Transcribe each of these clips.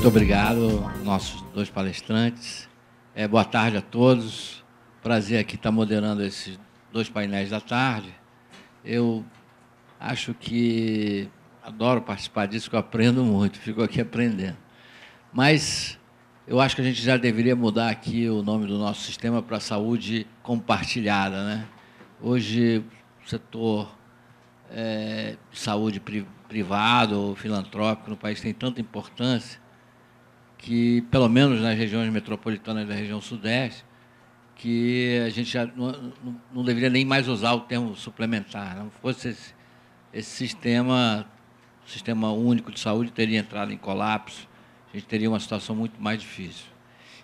Muito obrigado, nossos dois palestrantes. Boa tarde a todos. Prazer aqui estar moderando esses dois painéis da tarde. Eu acho que adoro participar disso, que eu aprendo muito, fico aqui aprendendo. Mas eu acho que a gente já deveria mudar aqui o nome do nosso sistema para saúde compartilhada, né? Hoje, o setor de saúde privado ou filantrópico no país tem tanta importância que, pelo menos nas regiões metropolitanas da região sudeste, que a gente já não deveria nem mais usar o termo suplementar. Não fosse esse sistema único de saúde teria entrado em colapso, a gente teria uma situação muito mais difícil.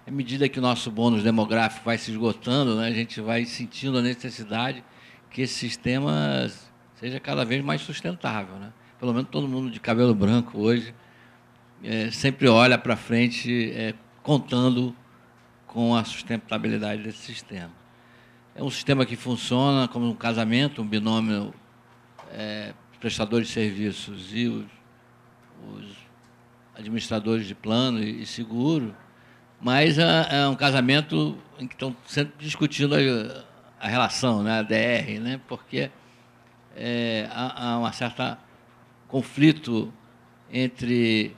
À medida que o nosso bônus demográfico vai se esgotando, né, a gente vai sentindo a necessidade que esse sistema seja cada vez mais sustentável, né? Pelo menos todo mundo de cabelo branco hoje sempre olha para frente contando com a sustentabilidade desse sistema. É um sistema que funciona como um casamento, um binômio prestadores de serviços e os administradores de plano e seguro, mas é um casamento em que estão sempre discutindo a relação, né, a DR, né, porque há um certo conflito entre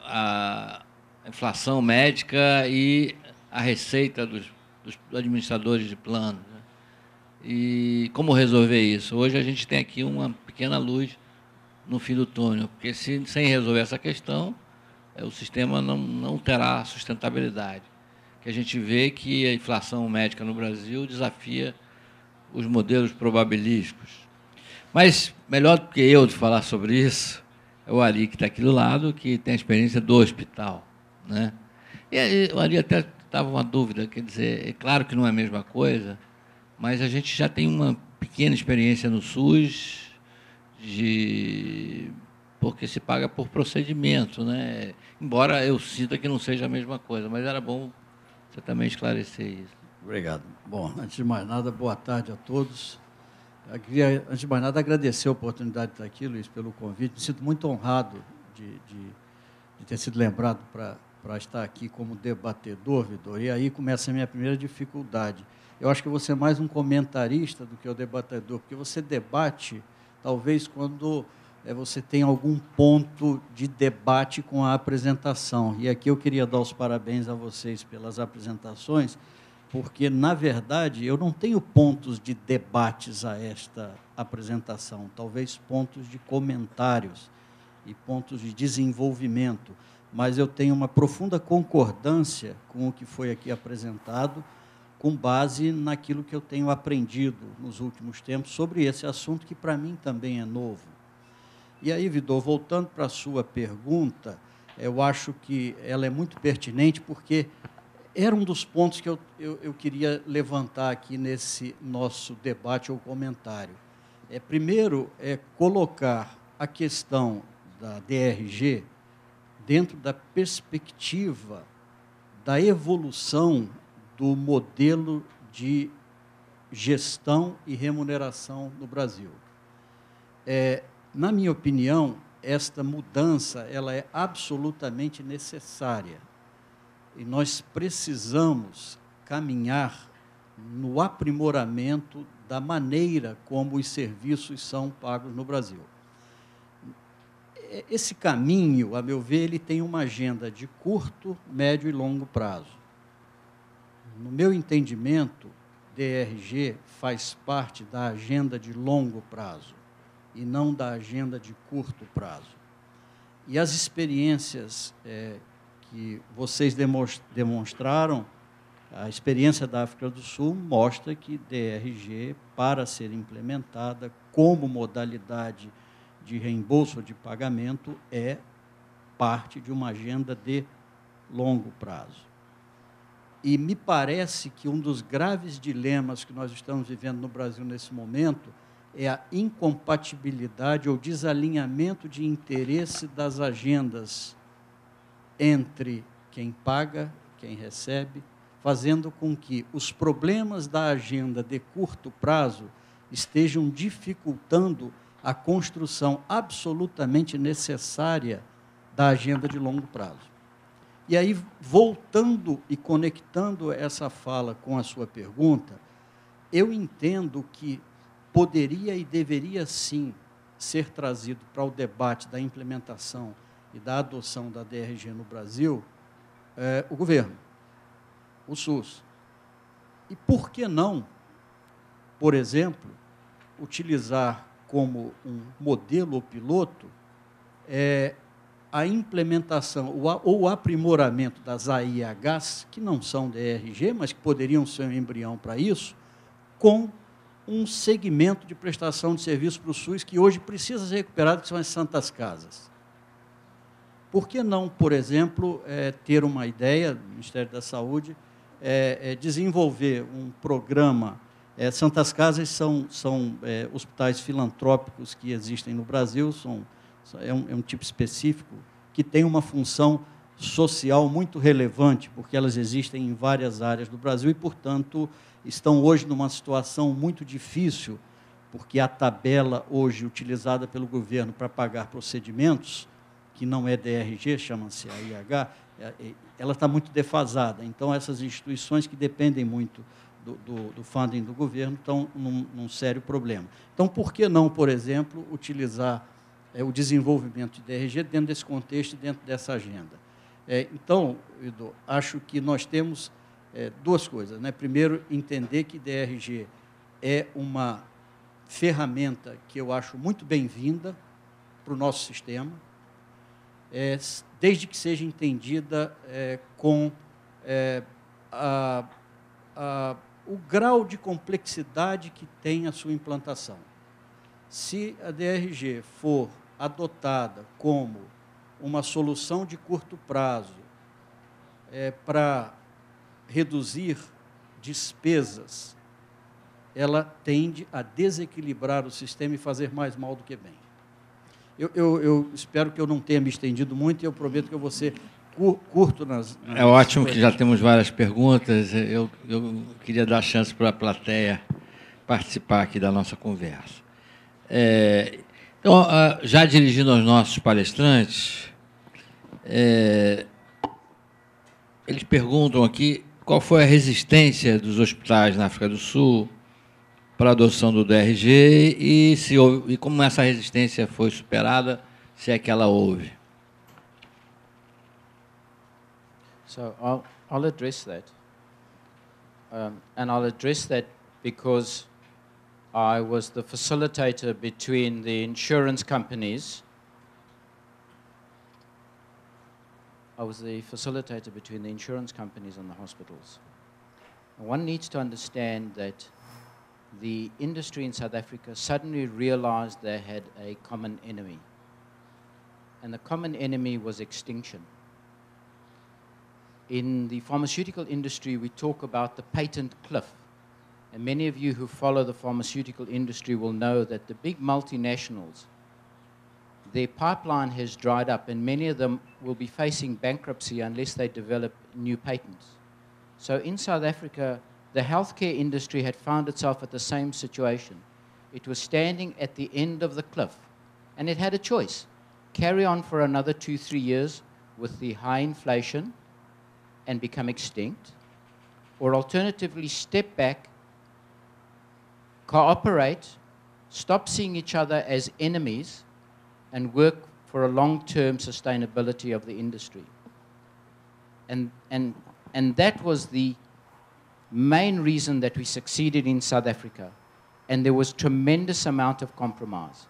a inflação médica e a receita dos administradores de plano, né? E como resolver isso? Hoje a gente tem aqui uma pequena luz no fim do túnel, porque sem resolver essa questão, o sistema não terá sustentabilidade. Que a gente vê que a inflação médica no Brasil desafia os modelos probabilísticos. Mas, melhor do que eu de falar sobre isso, é o Ari, que está aqui do lado, que tem a experiência do hospital, né? E o Ari até estava uma dúvida, quer dizer, é claro que não é a mesma coisa, mas a gente já tem uma pequena experiência no SUS, porque se paga por procedimento, né? Embora eu sinta que não seja a mesma coisa, mas era bom você também esclarecer isso. Obrigado. Bom, antes de mais nada, boa tarde a todos. Eu queria, antes de mais nada, agradecer a oportunidade de estar aqui, Luiz, pelo convite. Me sinto muito honrado de ter sido lembrado para estar aqui como debatedor, Vitor. E aí começa a minha primeira dificuldade. Eu acho que você é mais um comentarista do que o debatedor, porque você debate, talvez, quando você tem algum ponto de debate com a apresentação. E aqui eu queria dar os parabéns a vocês pelas apresentações, porque, na verdade, eu não tenho pontos de debates a esta apresentação, talvez pontos de comentários e pontos de desenvolvimento, mas eu tenho uma profunda concordância com o que foi aqui apresentado, com base naquilo que eu tenho aprendido nos últimos tempos sobre esse assunto, que para mim também é novo. E aí, Vidor, voltando para a sua pergunta, eu acho que ela é muito pertinente, porque era um dos pontos que eu queria levantar aqui nesse nosso debate ou comentário. Primeiro, colocar a questão da DRG dentro da perspectiva da evolução do modelo de gestão e remuneração no Brasil. Na minha opinião, esta mudança ela é absolutamente necessária. E nós precisamos caminhar no aprimoramento da maneira como os serviços são pagos no Brasil. Esse caminho, a meu ver, ele tem uma agenda de curto, médio e longo prazo. No meu entendimento, DRG faz parte da agenda de longo prazo e não da agenda de curto prazo. E as experiências que vocês demonstraram, a experiência da África do Sul mostra que DRG, para ser implementada como modalidade de reembolso de pagamento, é parte de uma agenda de longo prazo. E me parece que um dos graves dilemas que nós estamos vivendo no Brasil nesse momento é a incompatibilidade ou desalinhamento de interesse das agendas entre quem paga, quem recebe, fazendo com que os problemas da agenda de curto prazo estejam dificultando a construção absolutamente necessária da agenda de longo prazo. E aí, voltando e conectando essa fala com a sua pergunta, eu entendo que poderia e deveria, sim, ser trazido para o debate da implementação e da adoção da DRG no Brasil o governo, o SUS. E por que não, por exemplo, utilizar como um modelo ou piloto a implementação ou o aprimoramento das AIHs, que não são DRG, mas que poderiam ser um embrião para isso, com um segmento de prestação de serviço para o SUS que hoje precisa ser recuperado, que são as santas casas. Por que não, por exemplo, ter uma ideia, do Ministério da Saúde, desenvolver um programa. Santas Casas são hospitais filantrópicos que existem no Brasil, é um tipo específico, que tem uma função social muito relevante, porque elas existem em várias áreas do Brasil e, portanto, estão hoje numa situação muito difícil, porque a tabela hoje utilizada pelo governo para pagar procedimentos, que não é DRG, chama-se AIH, ela está muito defasada. Então, essas instituições que dependem muito do funding do governo estão num sério problema. Então, por que não, por exemplo, utilizar o desenvolvimento de DRG dentro desse contexto e dentro dessa agenda? Então, Edu, acho que nós temos duas coisas, né? Primeiro, entender que DRG é uma ferramenta que eu acho muito bem-vinda para o nosso sistema, desde que seja entendida com o grau de complexidade que tem a sua implantação. Se a DRG for adotada como uma solução de curto prazo para reduzir despesas, ela tende a desequilibrar o sistema e fazer mais mal do que bem. Eu espero que eu não tenha me estendido muito e eu prometo que eu vou ser curto nas É ótimo que já temos várias perguntas. Eu queria dar chance para a plateia participar aqui da nossa conversa. Então, já dirigindo aos nossos palestrantes, eles perguntam aqui qual foi a resistência dos hospitais na África do Sul para a adoção do DRG e como essa resistência foi superada, se é que ela houve. So I'll address that. And I'll address that because I was the facilitator between the insurance companies. I was the facilitator between the insurance companies and the hospitals. And one needs to understand that the industry in South Africa suddenly realized they had a common enemy. And the common enemy was extinction. In the pharmaceutical industry, we talk about the patent cliff. And many of you who follow the pharmaceutical industry will know that the big multinationals, their pipeline has dried up, and many of them will be facing bankruptcy unless they develop new patents. So in South Africa, the healthcare industry had found itself at the same situation. It was standing at the end of the cliff, and it had a choice. Carry on for another 2-3 years with the high inflation and become extinct, or alternatively step back, cooperate, stop seeing each other as enemies, and work for a long-term sustainability of the industry. And that was the main reason that we succeeded in South Africa. And there was tremendous amount of compromise.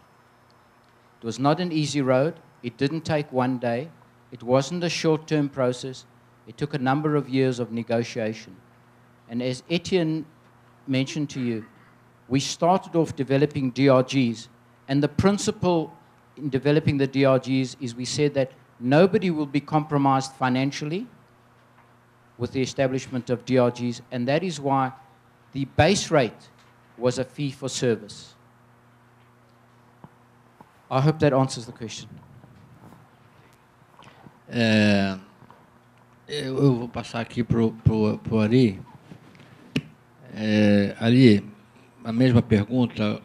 It was not an easy road. It didn't take one day. It wasn't a short-term process. It took a number of years of negotiation. And as Etienne mentioned to you, we started off developing DRGs, and the principle in developing the DRGs is we said that nobody will be compromised financially with the establishment of DRGs, and that is why the base rate was a fee for service. I hope that answers the question. Eu vou passar aqui para o Ari. Ari, a mesma pergunta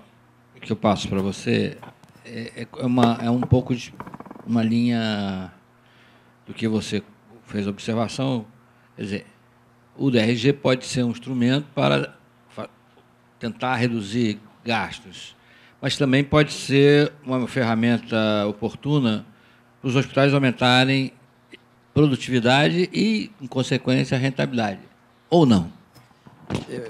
que eu passo para você é um pouco de uma linha do que você fez a observação. Quer dizer, o DRG pode ser um instrumento para tentar reduzir gastos, mas também pode ser uma ferramenta oportuna para os hospitais aumentarem produtividade e, em consequência, a rentabilidade. Ou não?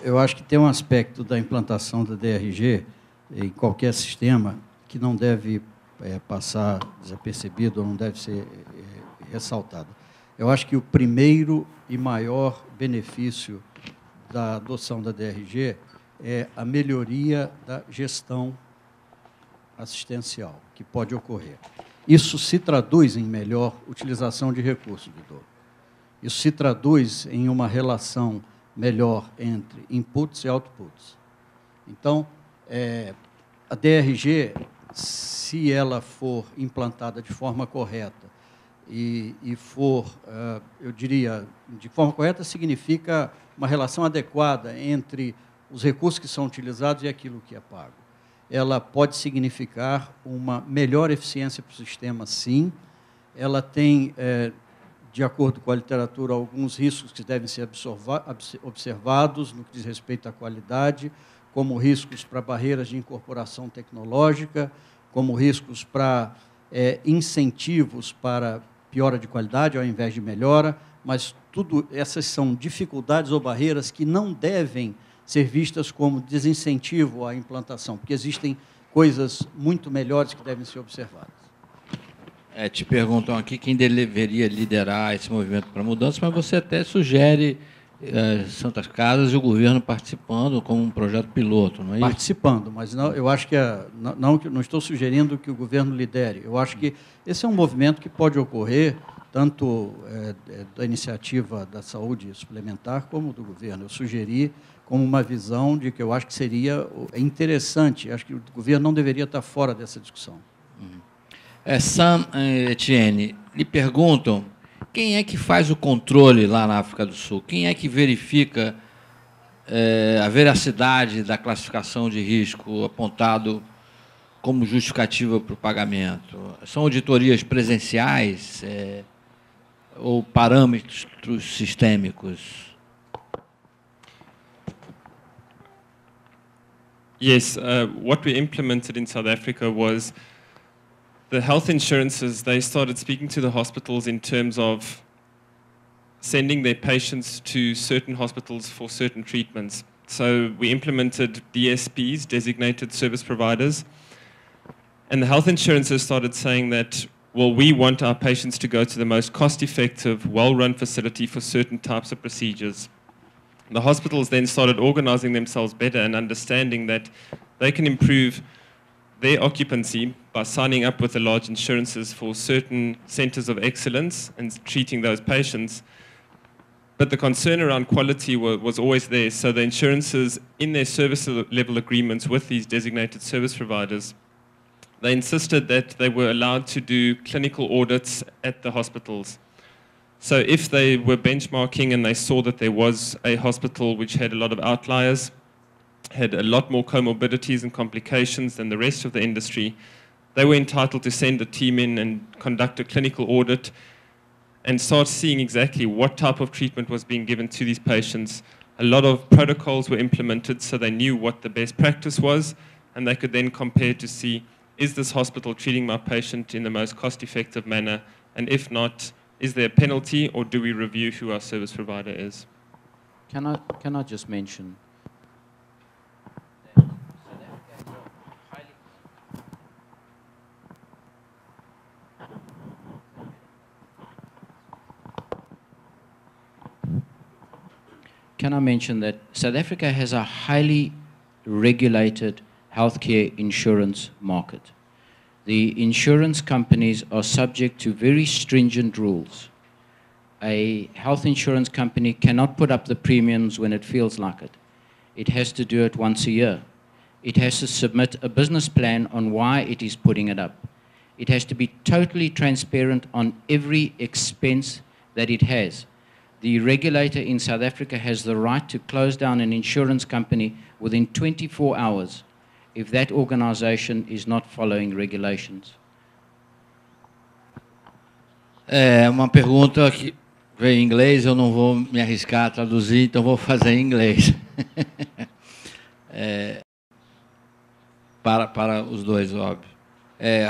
Eu acho que tem um aspecto da implantação da DRG em qualquer sistema que não deve passar desapercebido ou não deve ser ressaltado. Eu acho que o primeiro e maior benefício da adoção da DRG é a melhoria da gestão assistencial que pode ocorrer. Isso se traduz em melhor utilização de recursos, Vitor. Isso se traduz em uma relação melhor entre inputs e outputs. Então, a DRG, se ela for implantada de forma correta e for, eu diria, de forma correta significa uma relação adequada entre os recursos que são utilizados e aquilo que é pago. Ela pode significar uma melhor eficiência para o sistema, sim. Ela tem, de acordo com a literatura, alguns riscos que devem ser observados no que diz respeito à qualidade, como riscos para barreiras de incorporação tecnológica, como riscos para incentivos para piora de qualidade ao invés de melhora, mas tudo essas são dificuldades ou barreiras que não devem ser vistas como desincentivo à implantação, porque existem coisas muito melhores que devem ser observadas. Te perguntam aqui quem deveria liderar esse movimento para a mudança, mas você até sugere Santas Casas e o governo participando como um projeto piloto, não é isso? Participando, mas não, eu acho que não estou sugerindo que o governo lidere. Eu acho que esse é um movimento que pode ocorrer tanto da iniciativa da saúde suplementar como do governo. Eu sugeri como uma visão de que eu acho que seria interessante. Acho que o governo não deveria estar fora dessa discussão. Sam Etienne, lhe perguntam quem é que faz o controle lá na África do Sul? Quem é que verifica a veracidade da classificação de risco apontado como justificativa para o pagamento? São auditorias presenciais ou parâmetros sistêmicos? Yes, what we implemented in South Africa was the health insurances. They started speaking to the hospitals in terms of sending their patients to certain hospitals for certain treatments. So we implemented DSPs, designated service providers, and the health insurances started saying that, well, we want our patients to go to the most cost-effective, well-run facility for certain types of procedures. The hospitals then started organizing themselves better and understanding that they can improve their occupancy by signing up with the large insurances for certain centers of excellence and treating those patients. But the concern around quality was always there. So the insurances, in their service level agreements with these designated service providers, they insisted that they were allowed to do clinical audits at the hospitals. So if they were benchmarking and they saw that there was a hospital which had a lot of outliers, had a lot more comorbidities and complications than the rest of the industry, they were entitled to send a team in and conduct a clinical audit and start seeing exactly what type of treatment was being given to these patients. A lot of protocols were implemented so they knew what the best practice was, and they could then compare to see, is this hospital treating my patient in the most cost-effective manner? And if not, is there a penalty, or do we review who our service provider is? Can I just mention that South Africa has a highly regulated healthcare insurance market. The insurance companies are subject to very stringent rules. A health insurance company cannot put up the premiums when it feels like it. It has to do it once a year. It has to submit a business plan on why it is putting it up. It has to be totally transparent on every expense that it has. The regulator in South Africa has the right to close down an insurance company within 24 hours if that organization is not following regulations. É uma pergunta que veio em inglês, eu não vou me arriscar a traduzir, então vou fazer em inglês. Para os dois, óbvio.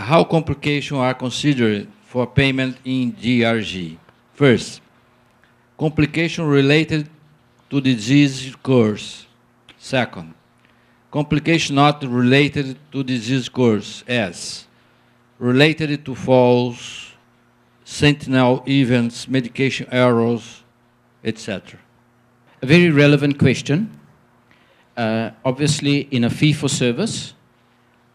How complications are considered for payment in DRG? First, complication related to disease course. Second, complication not related to disease course, as related to falls, sentinel events, medication errors, etc. A very relevant question. Obviously, in a fee-for-service,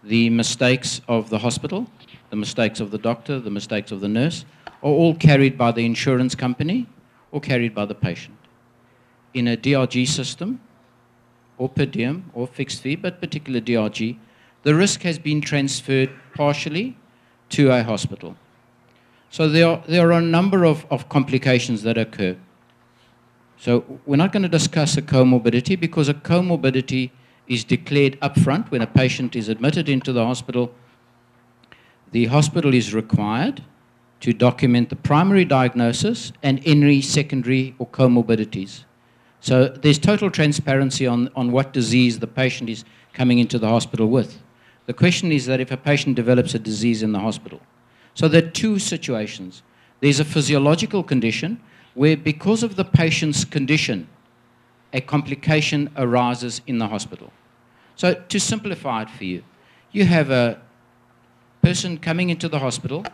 the mistakes of the hospital, the mistakes of the doctor, the mistakes of the nurse, are all carried by the insurance company or carried by the patient. In a DRG system, or per diem, or fixed fee, but particular DRG, the risk has been transferred partially to a hospital. So there are a number of complications that occur. So we're not going to discuss a comorbidity, because a comorbidity is declared upfront when a patient is admitted into the hospital. The hospital is required to document the primary diagnosis and any secondary or comorbidities. So there's total transparency on what disease the patient is coming into the hospital with. The question is that if a patient develops a disease in the hospital. So there are two situations. There's a physiological condition where, because of the patient's condition, a complication arises in the hospital. So to simplify it for you, you have a person coming into the hospital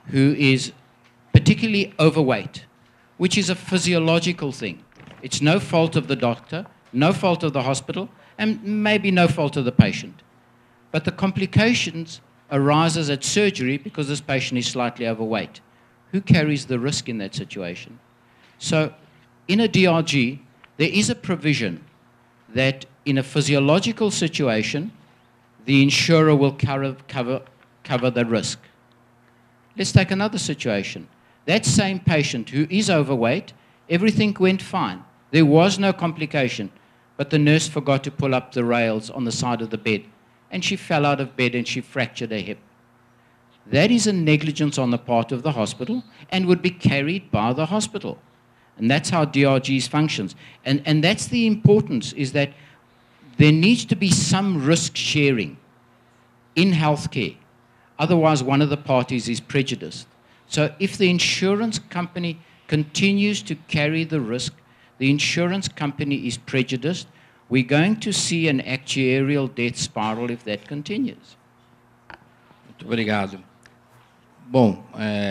who is particularly overweight, which is a physiological thing. It's no fault of the doctor, no fault of the hospital, and maybe no fault of the patient. But the complications arises at surgery because this patient is slightly overweight. Who carries the risk in that situation? So in a DRG, there is a provision that in a physiological situation, the insurer will cover the risk. Let's take another situation. That same patient who is overweight, everything went fine. There was no complication, but the nurse forgot to pull up the rails on the side of the bed, and she fell out of bed and she fractured her hip. That is a negligence on the part of the hospital and would be carried by the hospital. And that's how DRGs functions. And that's the importance, is that there needs to be some risk sharing in healthcare. Otherwise, one of the parties is prejudiced. So if the insurance company continues to carry the risk, the insurance company is prejudiced, we're going to see an actuarial death spiral if that continues. Muito obrigado. Bom,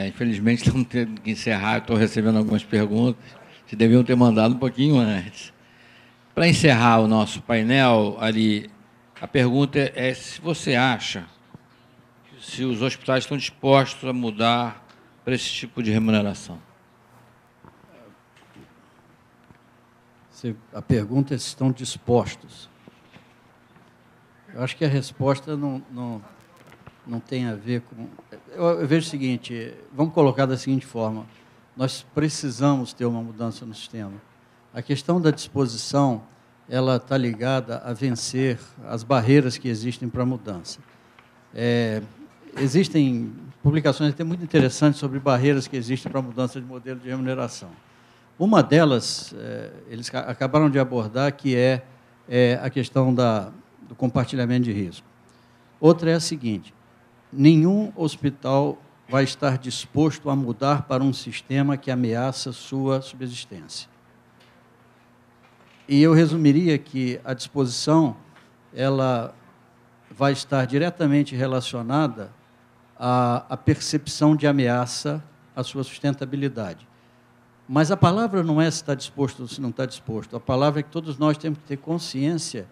infelizmente estamos tendo que encerrar, estou recebendo algumas perguntas, vocês deviam ter mandado um pouquinho antes. Para encerrar o nosso painel, ali, a pergunta é se você acha que se os hospitais estão dispostos a mudar para esse tipo de remuneração. A pergunta é se estão dispostos. Eu acho que a resposta não tem a ver com... Eu vejo o seguinte, vamos colocar da seguinte forma, nós precisamos ter uma mudança no sistema. A questão da disposição, ela está ligada a vencer as barreiras que existem para a mudança. Existem publicações até muito interessantes sobre barreiras que existem para a mudança de modelo de remuneração. Uma delas, eles acabaram de abordar, que é a questão do compartilhamento de risco. Outra é a seguinte: nenhum hospital vai estar disposto a mudar para um sistema que ameaça sua subsistência. E eu resumiria que a disposição, ela vai estar diretamente relacionada à percepção de ameaça à sua sustentabilidade. Mas a palavra não é se está disposto ou se não está disposto. A palavra é que todos nós temos que ter consciência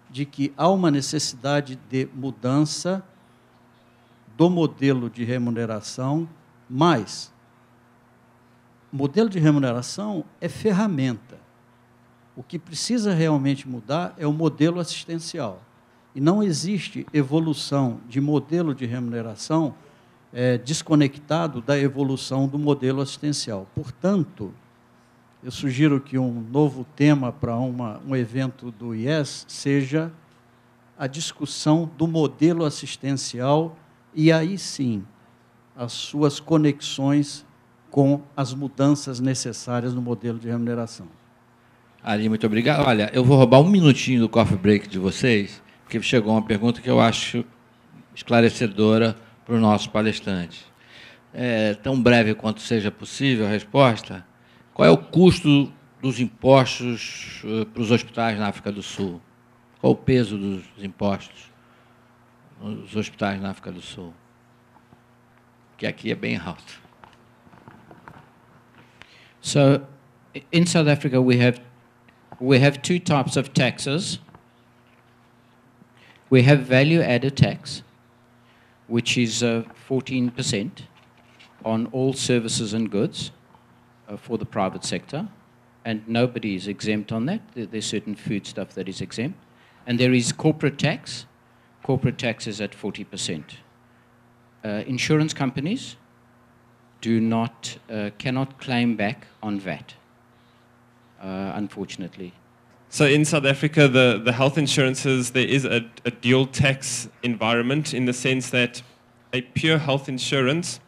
de que há uma necessidade de mudança do modelo de remuneração, mas o modelo de remuneração é ferramenta. O que precisa realmente mudar é o modelo assistencial. E não existe evolução de modelo de remuneração desconectado da evolução do modelo assistencial. Portanto, eu sugiro que um novo tema para um evento do IES seja a discussão do modelo assistencial e, aí sim, as suas conexões com as mudanças necessárias no modelo de remuneração. Ari, muito obrigado. Olha, eu vou roubar um minutinho do coffee break de vocês, porque chegou uma pergunta que eu acho esclarecedora para o nosso palestrante. Tão breve quanto seja possível a resposta. Qual é o custo dos impostos para os hospitais na África do Sul? Qual o peso dos impostos nos hospitais na África do Sul? Que aqui é bem alto. So, in South Africa, we have two types of taxes. We have value-added tax, which is 14% on all services and goods for the private sector, and nobody is exempt on that. There's certain food stuff that is exempt. And there is corporate tax. Corporate tax is at 40%. Insurance companies cannot claim back on VAT, unfortunately. So in South Africa, the health insurances, there is a dual tax environment in the sense that a pure health insurance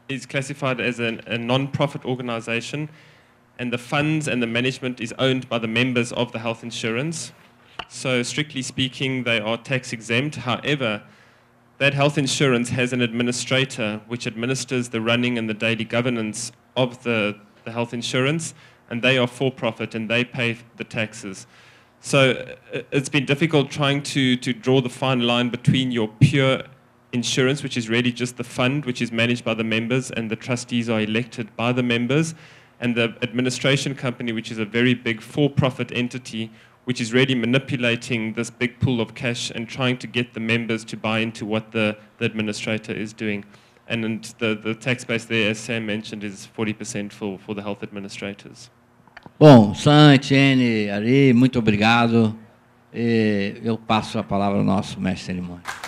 is classified as a non-profit organization, and the funds and the management is owned by the members of the health insurance. So strictly speaking, they are tax exempt. However, that health insurance has an administrator which administers the running and the daily governance of the health insurance, and they are for profit and they pay the taxes. So it's been difficult trying to draw the fine line between your pure insurance, which is really just the fund which is managed by the members and the trustees are elected by the members, and the administration company, which is a very big for-profit entity, which is really manipulating this big pool of cash and trying to get the members to buy into what the administrator is doing. And the tax base there, as Sam mentioned, is 40% for the health administrators. Bom, Sam, Etienne, Ari, muito obrigado. Eu passo a palavra ao nosso mestre de cerimônia.